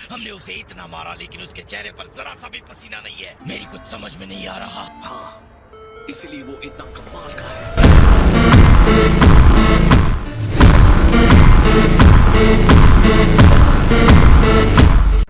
हमने उसे इतना मारा लेकिन उसके चेहरे पर जरा सा भी पसीना नहीं है। मेरी कुछ समझ में नहीं आ रहा। हाँ, इसलिए वो इतना कमाल का है।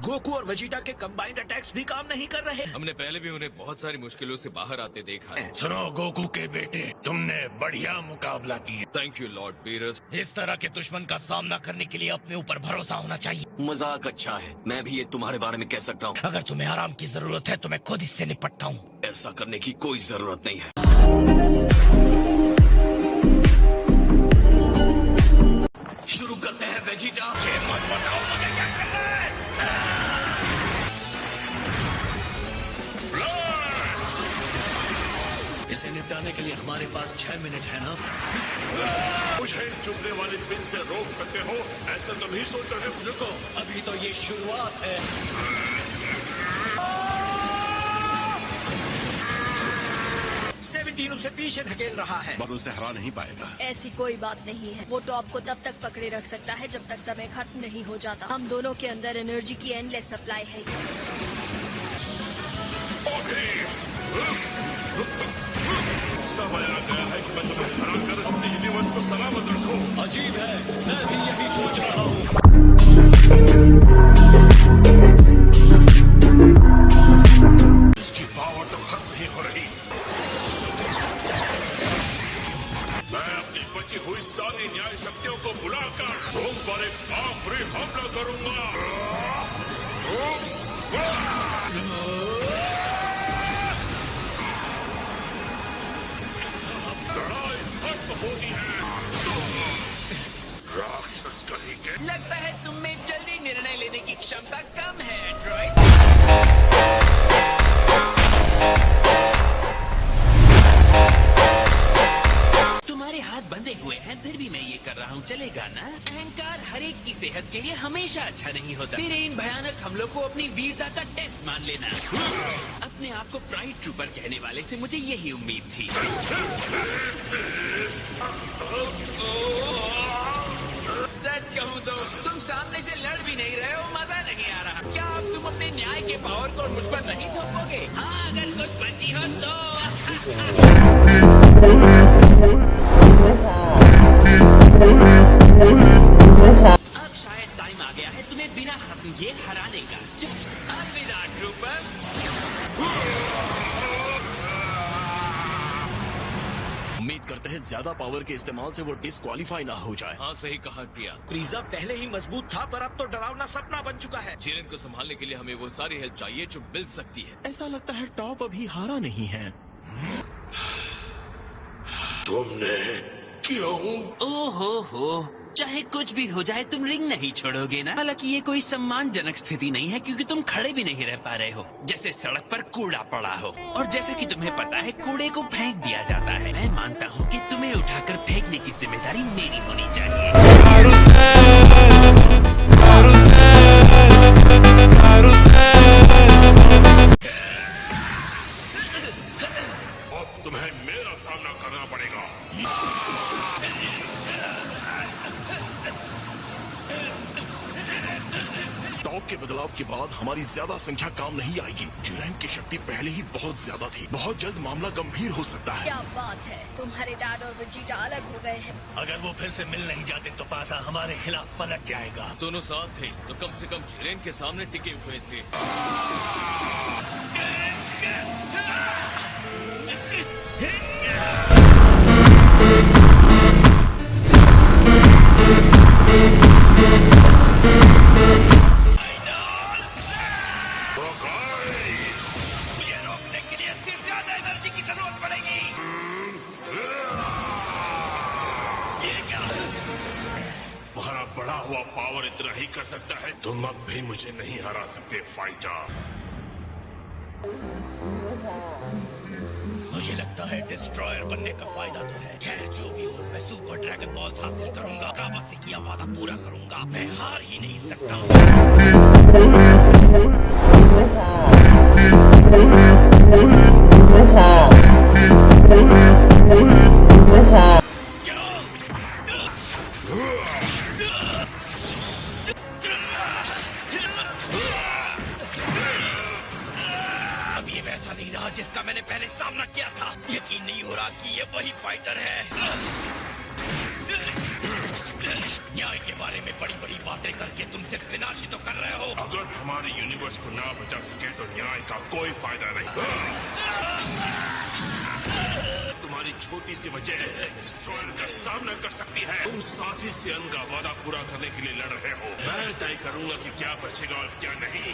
गोकू और वेजिटा के कंबाइंड अटैक्स भी काम नहीं कर रहे। हमने पहले भी उन्हें बहुत सारी मुश्किलों से बाहर आते देखा है। सुनो गोकू के बेटे, तुमने बढ़िया मुकाबला किया। Thank you Lord Beerus. इस तरह के दुश्मन का सामना करने के लिए अपने ऊपर भरोसा होना चाहिए। मजाक अच्छा है, मैं भी ये तुम्हारे बारे में कह सकता हूँ। अगर तुम्हें आराम की जरूरत है तो मैं खुद इससे निपटता हूँ। ऐसा करने की कोई जरूरत नहीं है। शुरू करते हैं वेजिटा। मत बताओ मुझे क्या करना है। इसे निपटाने के लिए हमारे पास 6 मिनट है ना? मुझे चुभने वाली पिन से रोक सकते हो, ऐसा तुम ही सोच रहे हो। रुको, अभी तो ये शुरुआत है। उसे पीछे धकेल रहा है, पर उसे हरा नहीं पाएगा। ऐसी कोई बात नहीं है। वो टॉप को तब तक पकड़े रख सकता है जब तक समय खत्म नहीं हो जाता। हम दोनों के अंदर एनर्जी की एंडलेस सप्लाई है। समय आ गया है कि मैं तुम्हें हरा कर अपने यूनिवर्स को सलामत रखूं। अजीब है, मैं भी यही सोच रहा हूँ। इसकी पावर तो खत्म नहीं हो रही। मैं अपनी बची हुई सारी न्याय शक्तियों को बुलाकर तुम पर एक आखिरी हमला करूंगा। लड़ाई खत्म होती है। राक्षस कहीं के लगता है तुम में जल्दी निर्णय लेने की क्षमता कम है एंड्रॉइड। तुम्हारे हाथ बंधे हुए हैं, फिर भी मैं ये कर रहा हूँ, चलेगा ना? अहंकार हर एक की सेहत के लिए हमेशा अच्छा नहीं होता। मेरे इन भयानक हमलों को अपनी वीरता का टेस्ट मान लेना। अपने आप को प्राइड ट्रूपर कहने वाले से मुझे यही उम्मीद थी। सच कहूँ तो तुम सामने से लड़ भी नहीं रहे हो, मजा नहीं आ रहा। क्या अब तुम अपने न्याय के पावर को मुझ पर नहीं थोपोगे? हाँ, अगर कुछ बची हो तो। अब शायद टाइम आ गया है तुम्हें बिना खत्म किए हराने का। अलविदा ट्रूपर। उम्मीद करते हैं ज्यादा पावर के इस्तेमाल से वो डिस्क्वालीफाई ना हो जाए। हाँ, सही कहा किया। फ्रीजा पहले ही मजबूत था, पर अब तो डरावना सपना बन चुका है। जिरेन को संभालने के लिए हमें वो सारी हेल्प चाहिए जो मिल सकती है। ऐसा लगता है टॉप अभी हारा नहीं है। तुमने क्यों? ओहो हो, चाहे कुछ भी हो जाए तुम रिंग नहीं छोड़ोगे ना? हालांकि ये कोई सम्मानजनक स्थिति नहीं है क्योंकि तुम खड़े भी नहीं रह पा रहे हो, जैसे सड़क पर कूड़ा पड़ा हो। और जैसा कि तुम्हें पता है कूड़े को फेंक दिया जाता है। मैं मानता हूँ कि तुम्हें उठाकर फेंकने की जिम्मेदारी मेरी होनी चाहिए। अब तुम्हें मेरा सामना करना पड़ेगा। टॉप के बदलाव के बाद हमारी ज्यादा संख्या काम नहीं आएगी। जुरैन की शक्ति पहले ही बहुत ज्यादा थी। बहुत जल्द मामला गंभीर हो सकता है। क्या बात है, तुम्हारे डैड और वेजिटा अलग हो गए हैं। अगर वो फिर से मिल नहीं जाते तो पासा हमारे खिलाफ पलट जाएगा। दोनों साथ थे तो कम से कम जिरेन के सामने टिके हुए थे। तुम्हारा बढ़ा हुआ पावर इतना ही कर सकता है। तुम अब भी मुझे नहीं हरा सकते फाइटर। मुझे लगता है डिस्ट्रॉयर बनने का फायदा तो है। खैर जो भी हो, मैं सुपर ड्रैगन बॉल्स हासिल करूंगा। काबा से किया वादा पूरा करूंगा। मैं हार ही नहीं सकता। रहा जिसका मैंने पहले सामना किया था। यकीन नहीं हो रहा कि ये वही फाइटर है। न्याय के बारे में बड़ी बड़ी बातें करके तुम सिर्फ विनाश ही तो कर रहे हो। अगर हमारे यूनिवर्स को ना बचा सके तो न्याय का कोई फायदा नहीं। तुम्हारी छोटी सी वजह डिस्ट्रॉयर का सामना कर सकती है। तुम साथी सियन का वादा पूरा करने के लिए लड़ रहे हो। मैं तय करूंगा कि क्या बचेगा और क्या नहीं।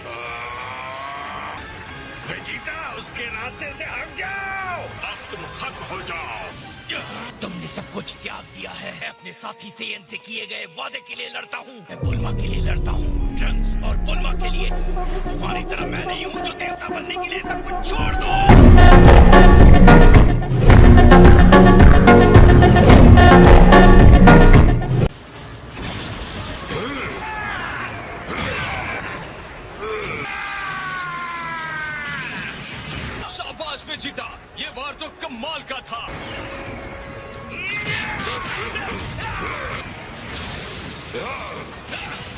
वेजिटा, उसके रास्ते से हट जाओ। अब तुम खत्म हो जाओ। तुमने सब कुछ त्याग दिया है। मैं अपने साथी सेयन से किए गए वादे के लिए लड़ता हूँ। मैं बुल्मा के लिए लड़ता हूँ, ट्रंक्स और बुल्मा के लिए। तुम्हारी तरह मैं नहीं हूँ जो देवता बनने के लिए सब कुछ छोड़ दो। शाबाश वेजिटा, ये वार तो कमाल का था।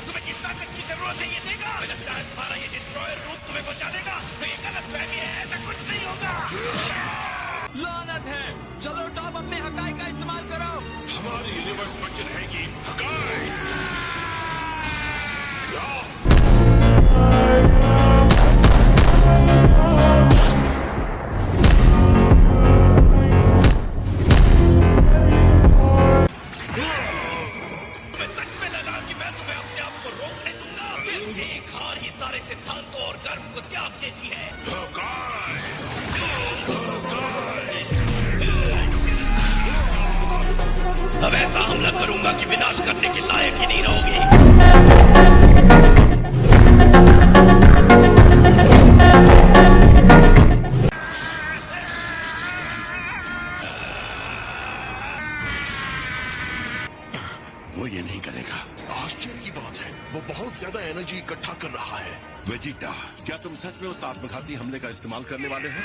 तुम्हें किस ताकत की जरूरत है ये देगा। मुझे लगता है तुम्हारा ये डिस्ट्रॉयर रूप तुम्हें बचा देगा। तो ये गलतफहमी है, ऐसा कुछ नहीं होगा। लानत है। चलो टॉप, अपने हकाई का इस्तेमाल करो। हमारी यूनिवर्स बच रहेगी। हकाई सिद्धांतों और कर्म को त्याग देती है। अब ऐसा हमला करूंगा कि विनाश करने के लायक ही नहीं रहोगे। वो ये नहीं करेगा। आश्चर्य की बात है, वो बहुत ज्यादा एनर्जी इकट्ठा कर रहा है। वेजिटा, क्या तुम सच में उस आत्मघाती हमले का इस्तेमाल करने वाले हो?